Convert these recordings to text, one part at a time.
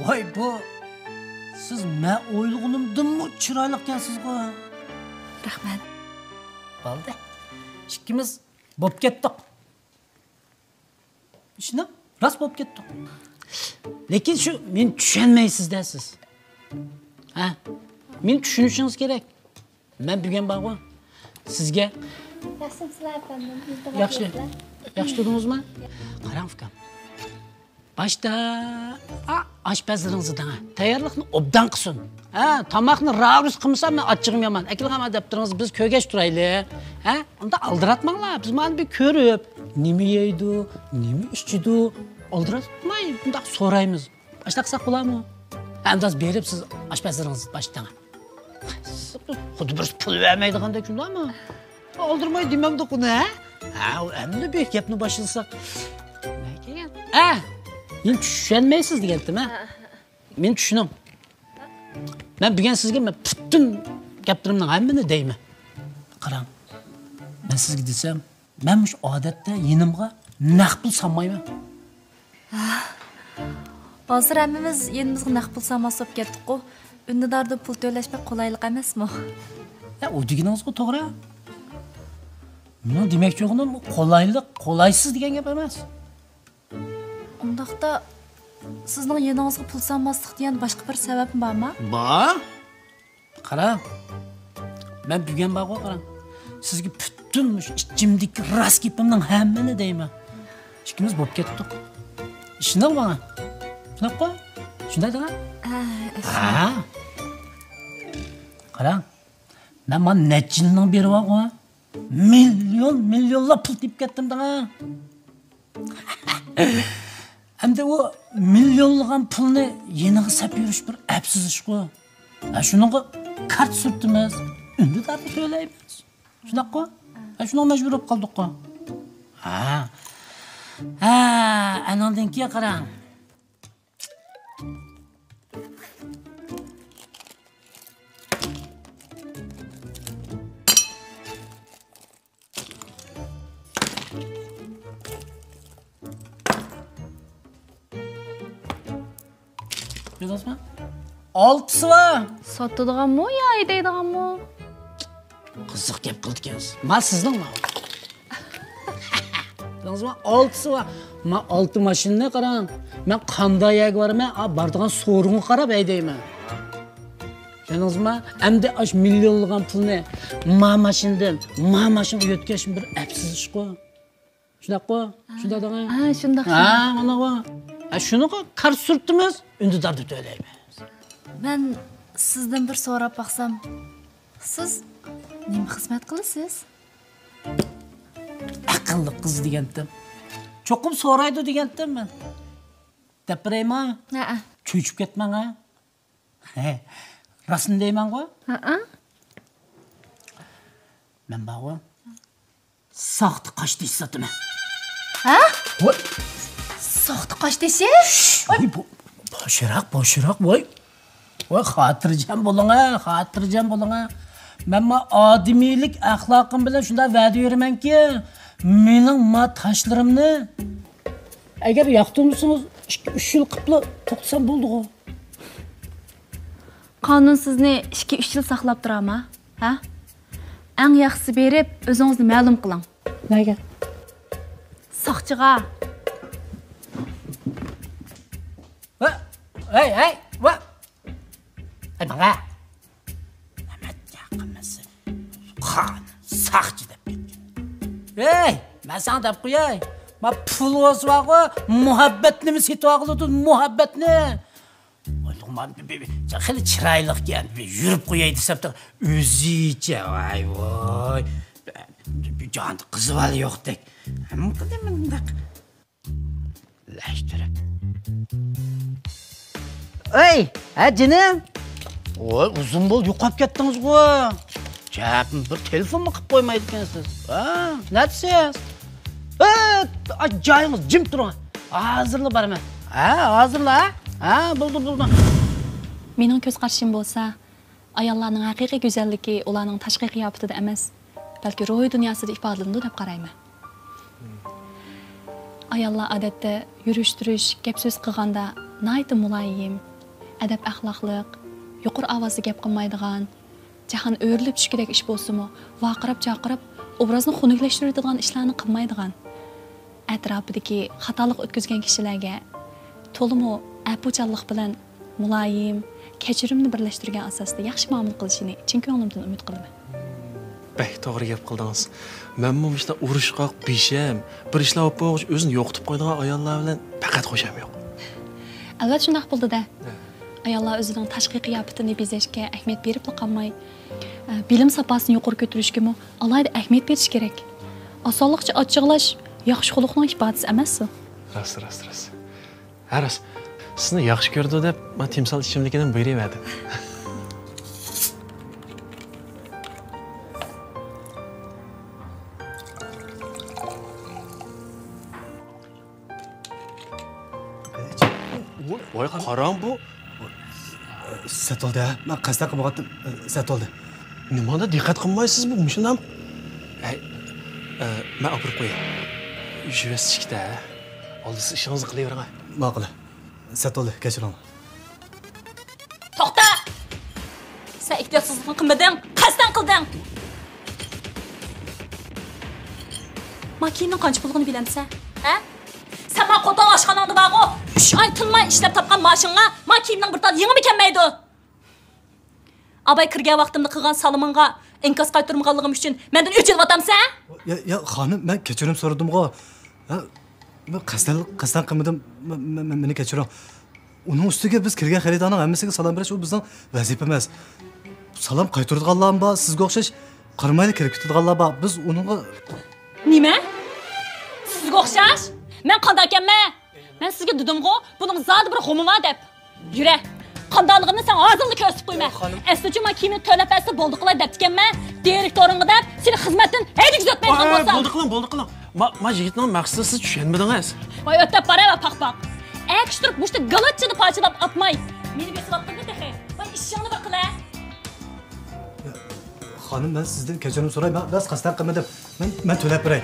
Voy bu siz men o'ylaganimdan chiroyli ekansiz-ku. Rahmat. Bo'ldi. Ikkimiz bo'p ketdik. Shuni rost bo'p ketdik. Lekin shu men tushunmaysiz-da siz. Ha? Men tushunishingiz kerak. Men bugun borgu sizga Yaxshimisiz efendim? yaxshi. Yaxshi turdingizmi? Qarang ukam. Başta aşpazlarınızı dana. Tayyorlikni obdan qilsin. Ha, tomoqni ravus qilmasam men achchig'im yomon. Akilg'ama deb turasiz, biz ko'gash turaylik. Ha, unda aldiratmanglar. Biz mana bir ko'rib, nima yeydi, nima ichidi, aldiratmay, bunda so'raymiz. Boshqa qilsak bo'ladimi? Andas berib siz aşpazlarınızı boshdan. Xuddi bir pul vermaydigandek shundaymi? Oldirmay demamdi quni, ha? Ha, endi bir gapni boshlasak. Nima kerak? Ha, men tushunmaysiz degandim, ha? Men tushunaman. Men bugun sizga butun gaplarimning hammani deyman. Qarang. Men sizga desam, men mush odatda yenimga naq pul solmayman. Hozir hammamiz yenimizga naq pul solmasib ketdik-ku. Undidarda pul to'lashmak qolaylik emasmi? Ya, o deganingizga to'g'ri. Men demoqchi bo'lganim qolaylik, qolaysiz degan gap emas. Undaqda sizning yeningizga pul solmaslik degan boshqa bir sabab bormi? Bor. Qarang. Men bugun borga qarang. Sizga butun ichimdagi rost gapimning hammani deyman. Ikkimiz bo'lib ketdik. Ishni bana. Shunaqa? Shunday da? Ha. Qarang. Men mana necha yildan beri borga millionlab pul deb ketdim da. Hamda o milyonlagan pulni yeniga sap yurish bir absiz ish-ku. Shuningga kart surtimiz, unda dardi to'laymiz. Shunaqa? Shunga majbur bo'lib qoldik-ku. Ha. Ha, anandan keyin qarang. Bilasizmi? 6'sı var. Sotadiganmi yo haydaydiganmi? Qiziq gap qildingiz. Men sizningmi? Bilasizmi? 6'sı var. Men 6 mashinani qarang. Men qanday yagvarman, bardigan so'ringa qarab haydayman. Bilasizmi? Endi ash millionlagan pulni ma mashindan o'tkazishim bir absiz ish-ku. Shunaqa? Shunday degan. Ha, shunday. Ha, mana bu. Shuni kart surtimiz, undidardi to'laymiz. Men sizdan bir so'rab baqsam, siz nima xizmat qilasiz? Aqlli qiz degandim. Cho'qim so'raydi degandim men. Dapiraymi? Ha. Cho'chib ketmang, ha? He. Rasm deyman-ku? Ha. Men ba'u soxta qosh deysatim. Ha? Voy, soxta qosh desiz? Voy, boshiraq, voy. Voy, xotirjam bo'ling, xotirjam bo'ling. Men odimiylik axloqim bilan shunda va'da beramanki, mening tashlarimni agar yoqtirmasangiz 2-3 yil qilib to'xtasam bo'ldi-ku. Qonun sizni 2-3 yil saqlab turama, ha? Eng yaxshisi berib, o'zingizni ma'lum qiling. Nega? Soqchiga. Hey, va. Ay bana. Nima yaqinmisi? Qon, saqchi deb ketgan. Hey, men sana deb qo'yay. Men pul o'svaqo, muhabbatni setib oldim, muhabbatni. O'ylaman, xili chiroyli ekan, yurib qo'yay desam, o'zicha, voy. Jon qizib hali yo'qdek. Ham qildim bundoq. Lashtirib. Ey, jinim. Voy, uzun bo'l, yo'qolib ketdingiz-ku. Chapim bir telefonmi qilib qo'ymaydi ekansiz? Ha, nasiz? Joyingiz jim turing. Hozirla boraman. Ha, hozirla. Ha, bo'ldi. Mening ko'z qarashim bo'lsa, ayollarning haqiqiy go'zalligi ularning tashqi qiyofatida emas, balki ruhiy dunyosida ifodalanadi deb qarayman. Ayollar odatda yurish-turish, gap so'z qilganda naytı mulayim, adab axloqliq, yuqori ovozda gap qilmaydigan, jahon o'rilib tushgidek ish bo'lsa-mu, vaqirab-chaqirib, obrazni xunuklaştiradigan ishlarni qilmaydigan, atrofidagi xatolik o'tkazgan kishilarga to'liq apuchanlik bilan mulayim, kechirimni birlashtirgan asosda yaxshi muomala qilishini chin ko'nglimdan umid qilaman. Bək, doğru gap qıldınız. Mən bu işte uruşqaq, bişəm, bir işlər olub boğuş, özünü yoxtub qoyduğun ayollar bilan faqat xoşam yox. Albatta shunday bo'ldi-da. Ayollar o'zining tashqi qiyofatini bezashga ahamiyat berib qolmay, bilim sapasini yuqori ko'tarishga alohida ahamiyat berish kerak. Osonlikcha ochiqlash yaxshi xuluqning ifodasi emas-ku. Rast. Haras, sizni yaxshi ko'rdi deb, men timsol ichimligidan buyuraverdim. Voy, qaram bu. Sat oldi, ha? Men qasdan qilmoqdim, sat oldi. Nimada diqqat qilmaysiz bu? Shundan. Men olib qo'yay. Juvastikda. Oldisi ishingizni qilavering. Ma'qul. Sat oldi, kechiring. To'xta! Sen ehtiyotsizlikni qilmading, qasdan qilding. Makinening qancha pulini bilamsan? Ha? Sen men qo'ton oshxonangda bor-ku, 3 oy tinmay ishlab topgan mashinga makinening bir tal yengib ekanmaydi. Abay kirgan vaqtimda qilgan salimingga inkos qaytarmaganligim uchun mendan o'chirib otamsan? Ya xonim, men kechirim so'radim-ku. Ha, men qasdan qilmadim, meni kechiring. Uning ustiga biz kirgan xaridorning hammasiga salom berish u bizning vazifamiz. Salom qaytaradiganlar bor, sizga o'xshash qirmayli kirib ketadiganlar bor. Biz uningga Nima? Sizga o'xshash? Men qanday ekanman? Men sizga dedim-ku, buning zodi bir xumi bor deb. Yura. Qandaligimni sen hozirlik ko'rsatib qo'yma. Aslicha men kimni to'lab bersa bo'ldi qilay deb ekanman. Direktoringga deb seni xizmatdan haydib kuzatmaydigan bo'lsam. Bo'ldi qiling. Ma yigitning maqsadi siz tushunmadingiz. Voy o'tib boraver paq. Akishtirib mushta galotchini parchalab atmay. Meni beslatdingmi dexe? Voy ishingni bir qila. xonim, men sizdan kechirim so'rayman. Biz qasdan qilmadim. Men to'lab beray.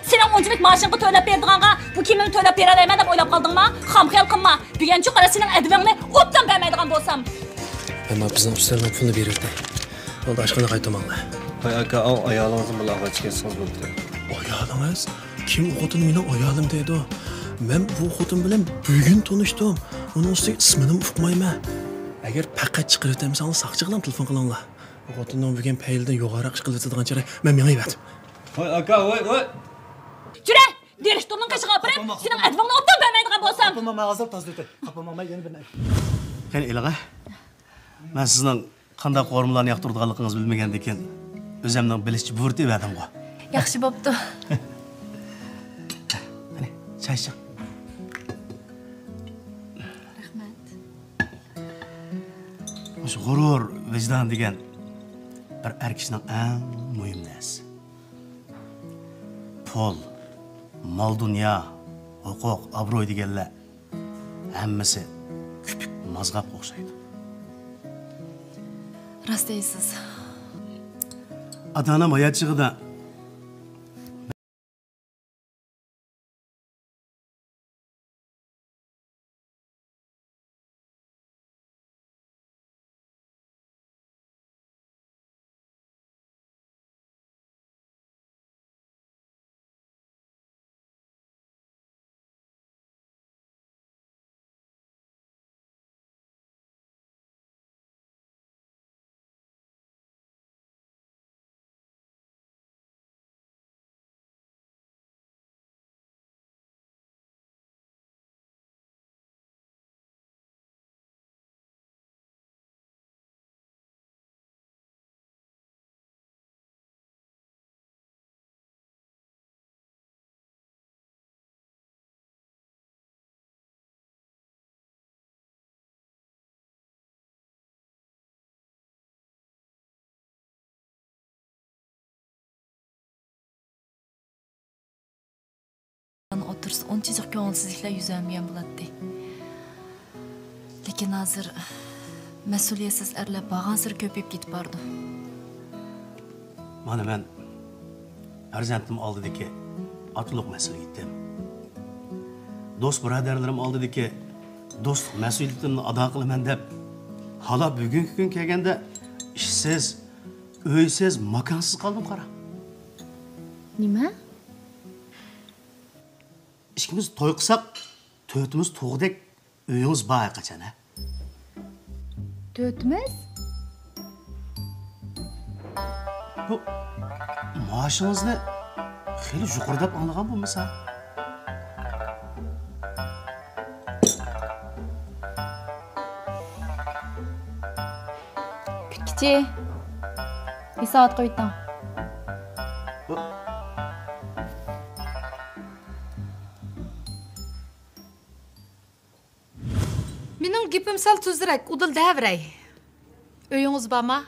Sen onchilik mashinga to'lab berdiganga bu kimni to'lab beralayman deb o'ylab qoldingmi? Xamxel qilma. Bugunchi qara sening adibingni o'pdan bermaydigan bo'lsam. Ama bizning ustalama pulni beribdi. Oldi oshxona qaytamanglar. Voy aka, ayolingizni bilan ag'ach kelsangiz bo'ldi. Ayolingiz? Kim o xotin mening ayolim deydi? Men bu xotin bilan bugun tanishdim. Uning ustiga ismini uqmayman. Agar faqat chiqirib o'tamisangiz, saqchiqdan telefon qilinglar. Bu xotinning bugun payldan yuqoriroq chiqib o'tadigan chara men mengaybat. Voy aka, voy. Jura, direktorning qishig'i opirib, sening adibingni o'pdan bermaydigan bo'lsam. Qapama ma'zur tozlata. Qapama yana bir. Qani ilaga. Men sizning qanday qo'rmalarni yoqtiradiganligingizni bilmagan ekan, o'zimning bilishchi burti edim-ku. Yaxshi bo'pti. Qani, choy iching. Rahmat. Shu g'urur, vijdon degan bir erkishning eng muhim narsasi. Pul, mal dunyo, huquq, obro'y deganlar hammasi küpük mazg'ab o'xshaydi. Rost deysiz. Ata-onam hayot chig'ida O'tirsa unchalik ko'ngilsizliklar yuzlanmagan bo'ladi. Lekin hozir mas'uliyatsiz erlar bag'an sir ko'payib ketib bordi. mana men farzandim oldidagi otliq mas'uliyatdim. do'st birodarlarim oldidagi do'stlik mas'uliyatimni ado qilaman deb, hala bugungi kun kelganda ishsiz, uysiz, makonsiz qoldim qara. Nima? Ikkimiz to'y qilsak, to'yimiz to'g'dek uyimiz bor qachon, ha? To'timiz? Bu maoshingizni xeyli yuqoridab olgan bo'lmasa? Kutkichi. Bir soat qo'ydim. Mening gapim sal tuzdirak, udil davray. Uyingiz bormi?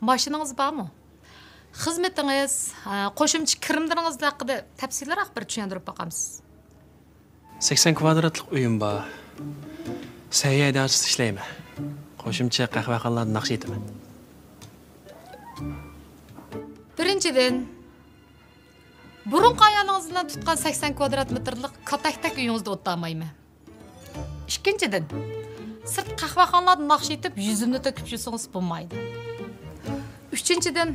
Mashinangiz bormi? Xizmetingiz, qo'shimcha kirimlaringiz haqida tafsilroq bir tushuntirib boqamiz. 80 kvadratlik uyim bor. Sayya idarasida ishlayman. Qo'shimcha qahvaxonalarni naqsh etaman. Birinchidan, burun qoyalingizdan tutgan 80 kvadrat metrlik kataktak uyingizda o'tolmayman. Ikkinchidan, sırt qahvaxonalarni naqsh etib, yuzimni to'kib yursangiz bo'lmaydi. Uchinchidan,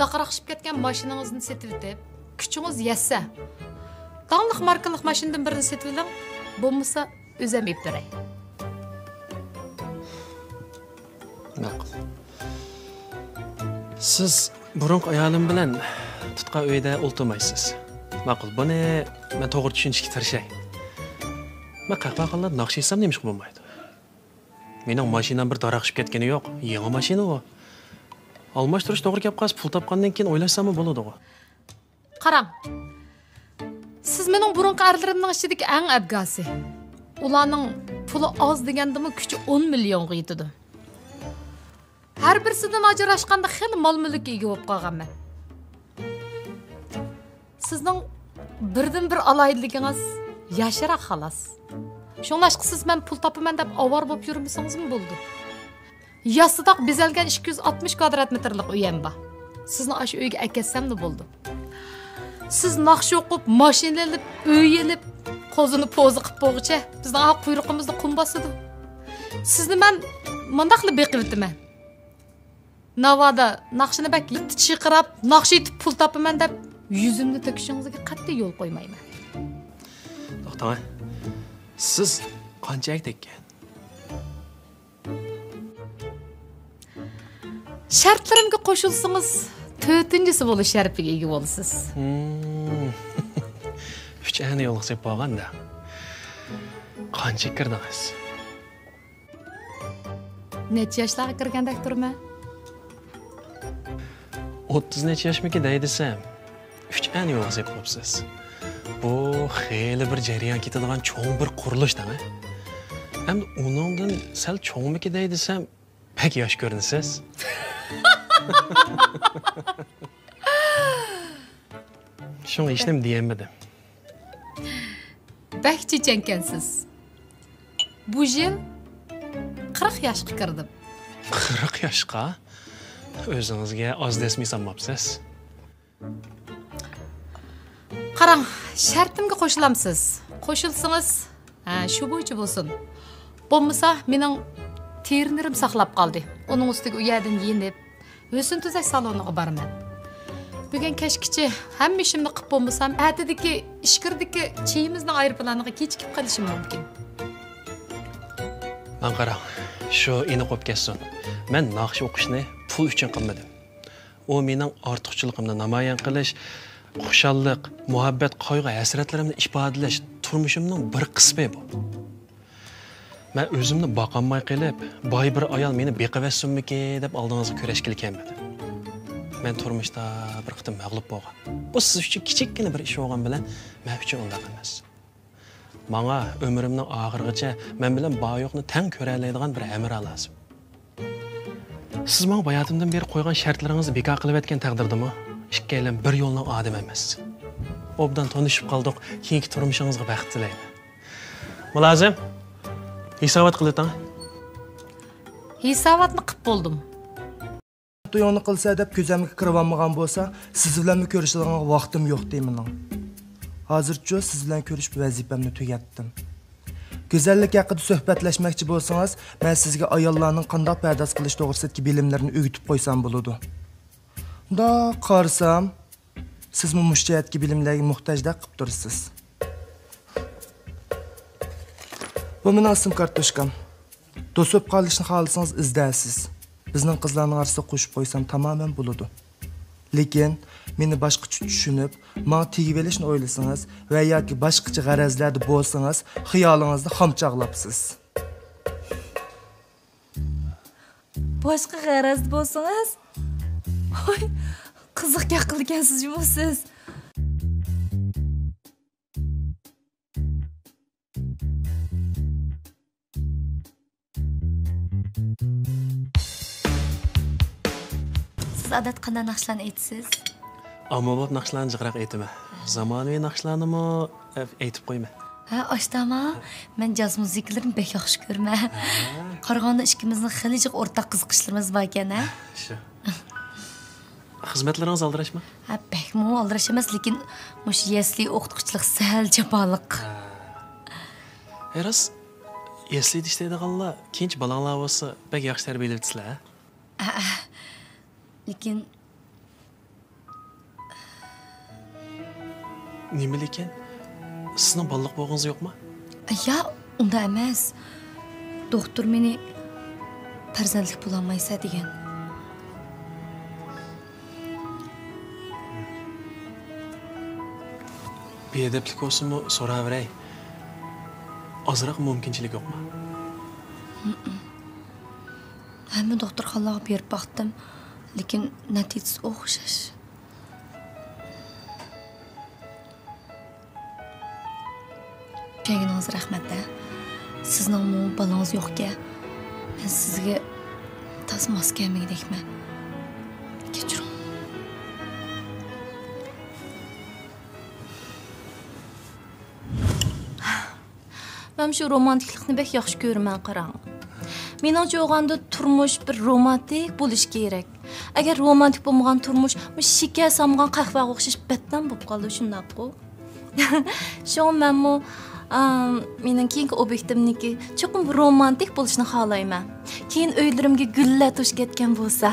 daqaraqshib ketgan mashinangizni setib etib, kuchingiz yetsa, dangliq markalik mashinadan birini setib oling, bo'lmasa o'zim ep beray. Ma'qul. Siz burunqi ayolim bilan tutqa uyda o'ltirmaysiz. Ma'qul, buni men to'g'ri tushunishga tirishay. Men qahvaxonalarni naqsh etsam nima ish bo'lmaydi. Mening mashinam bir daraqshib ketgani yo'q. Yangi mashina u. Almashtirish to'g'ri gap qilasiz, pul topgandan keyin o'ylashsam bo'ladi-ku. Qarang. Siz mening burunqi arlarimning ichidagi eng abgasi. Ularning puli oz degandimi, kuchi 10 millionga yetadi. Har birisidan ajrashganda xeyli mol-mulkka ega bo'lib qolganman. Sizning birdan-bir alayligingiz yashiroq xolos. Shunlashqa siz men pul topaman deb avor bo'lib yurmasingizmi bo'ldi? Yassidaq bezalgan 260 kvadrat metrlik uyim bor. Sizni ash uyga akatsam da bo'ldi. Siz naqsh o'qib, mashina olib, uy olib, qo'zini po'zi qilib bo'g'icha, bizning quyruqimizni qum bosadi. Sizni men mundaqli beqib o'taman. Navada naqshini baklit chiqirib, naqsh etib pul topaman deb yuzimni to'kishingizga qat'iy yo'l qo'ymayman. To'xtang. Siz qanchalik tekkan? Shartlarimga qo'shilsangiz, 4-chi bo'lish sharafiga ega bo'lasiz. 3 ani yo'l qilib bo'lganda. Qancha kirdingiz? Necha yoshlarga kirgandek turman? 30 necha yoshmiki desam, 3 ani yo'l qilib qo'yibsiz. Bu xeyli bir jarayon ketadigan cho'ng bir qurilishdan, ha? Ham uningdan sal cho'ngmiki desam, pek yosh ko'rinasiz. Şunu işlem diyemedim. Bakchi chankansiz. Bu yil 40 yoshga kirdim. 40 yoshga? O'zingizga oz desmay sanmabsiz. Qarang, shartimga qo'shilamsiz. Qo'shilsangiz, shu bo'yicha bo'lsin. Bo'lmasa, mening ternirim saqlab qoldi. Uning ustiga u yerdan yenib, o'sin tuzak saloniga boraman. Bugun kechgacha hamma ishimni qilib bo'lmasam, atidagi ishkirdagi cheyimizning aeroplaniga kechikib qolishim mumkin. Men qarang, shu ini qo'yib ketsin. Men naqsh o'qishni pul uchun qilmadim. U mening ortiqchiligimni namoyon qilish, xushallik, muhabbat, qayg'u, hasratlarimni ifodalash turmushimning bir qismi bu. Men o'zimni boqolmay qilib, boy bir ayol meni beqavassunmiki deb oldingizga kurashga kelmadim. Men turmushda bir qitim mag'lub bo'lgan. Bu siz uchun kichikgina bir ish bo'lgan bilan men uchun undaq emas. Menga umrimning oxirigacha men bilan boyoqni tang ko'ra oladigan bir amir lazım. Siz menga bayotimdan beri qo'ygan shartlaringizni bekor qilib etgan taqdirdami, ikkalan bir yo'lning odam emas. Obdan tanishib qoldik, keyingi turmushingizga baxt tilayman. Mulozim, hisobot qilating. Hisobotni qilib bo'ldim. To'yini qilsa deb ko'zimga kirib olmagan bo'lsa, siz bilan ko'rishadigan vaqtim yo'q deyman. Hozircha siz bilan ko'rishib vazifamni tugatdim. Go'zallik haqida suhbatlashmoqchi bo'lsangiz, men sizga ayollarning qanday pardoz qilish to'g'risidagi bilimlarini o'rgatib qo'ysam bo'ladi. Da qarsam, siz bu mushtahatga bilimlarga muhtojda qilib tursiz. Bu mening ism kartoshkam. Do'sib qolishni xohlasangiz izdasiz. Bizning qizlarning orasida qo'shib qo'ysam tamamen bo'ladi. Lekin meni boshqacha tushunib, menga tegib olishni o'ylasangiz va yoki boshqacha g'arazlarda bo'lsangiz, xiyolingizda xomchaqlabsiz. Boshqa g'araz bo'lsangiz? Voy, qiziq gap qilgansiz-ku siz. Siz odat qanday naqshlarni aytasiz? Ommabop naqshlarni jiqroq aytaman. Zamonaviy naqshlarni aytib qo'yma. Ha, oshtama. Men jaz musiqalarini bek yaxshi ko'raman. Qarag'onda ikkimizning xili jiq o'rtaq qiziqishlarimiz bor ekan-a? Shu. Xizmatlaringiz aldirashmi? Ha, bekmi aldirash emas, lekin mush yesli o'qituvchilik sal jaboliq. Eras, yesli ishlaydiganlar, kench balanglar bo'lsa, bek yaxshi tarbiyalayapsizlar. Lekin nima lekin? Sizning balliq bo'g'ingiz yo'qmi? Ya, unda emas. Doktor meni farzandlik bo'lolmaysa degan. Beadablik bo'lsinmi, so'raveray. Ozroq mumkinchilik yo'qmi? Hamma doktorxonaga berib baqdim, lekin natijasi o'xshash. Kenginiz rahmat-da. Sizning mu balangiz yo'qka. Men sizga tasmas kelmagidekman. Kechiring. Men shu romantiklikni bek yaxshi ko'raman, qarang. Meningcha o'g'anda turmush bir romantik bo'lish kerak. Agar romantik bo'lmagan turmush, shikar samgan qahvaga o'xshash batdan bo'lib qoldi, shundaq-ku. Shu menmi mening keyingi obyektimniki cho'qim romantik bo'lishni xohlayman. Keyin uylarimga gullar to'shib ketgan bo'lsa,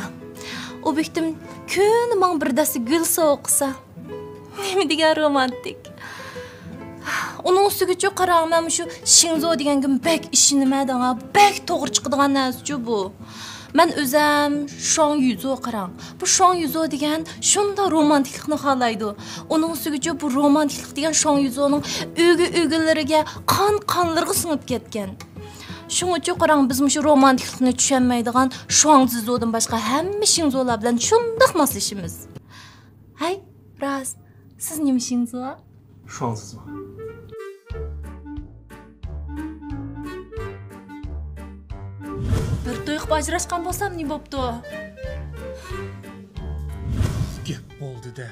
obyektim kuni men bir dasta gul so'qsa, nima degan romantik. Onun ustiga qarang, men shu Shinzo degan gün bek ishinamaydigan, bek to'g'ri chiqadigan narsa bu. Men o'zim Shang Yuzo qarang. Bu Shang Yuzo degan shunda romantiklikni xohlaydi. Onun ustiga bu romantiklik degan Shang Yuzoning o'g'illariga, qon-qonlarga singib ketgan. Shuning uchun qarang, biz shu romantiklikni tushunmaydigan Shang Yuzodan boshqa hamma Shinzolar bilan shundaq moslashimiz. Hay, Raz, siz nima Shinzo? Shang Yuzo. Bir to'yib ajrashgan bo'lsam ne bo'pti? Gap bo'ldi-da.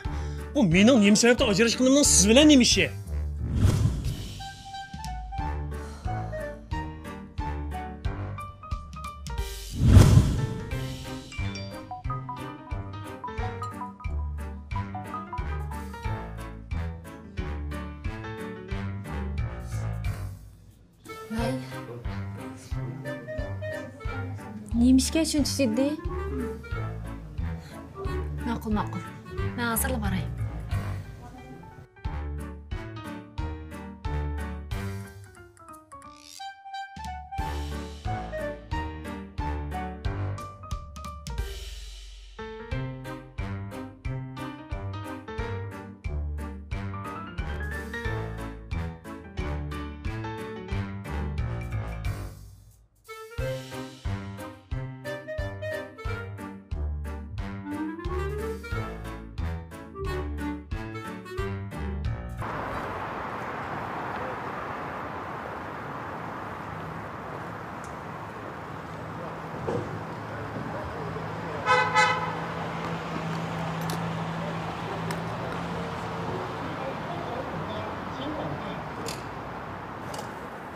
Bu mening nima sababdan ajrashganimning siz bilan nima ishi? Nemishga shuncha jiddiy? Ma'qul. Men hozirlab boray.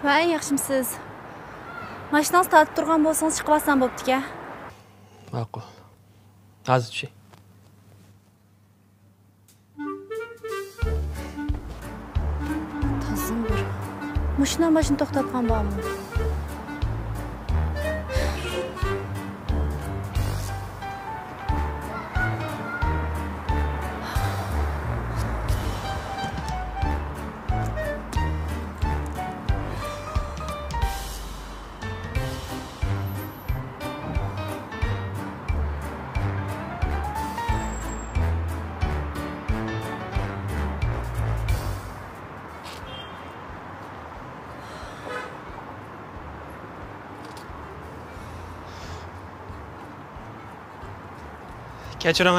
Voy, yaxshimisiz? Mashinangiz tatib turgan bo'lsangiz chiqib olsam bo'pti-ku. Ma'qul. Hozir tushay. Muşundan başını toxtatqan bormi? Kechiring,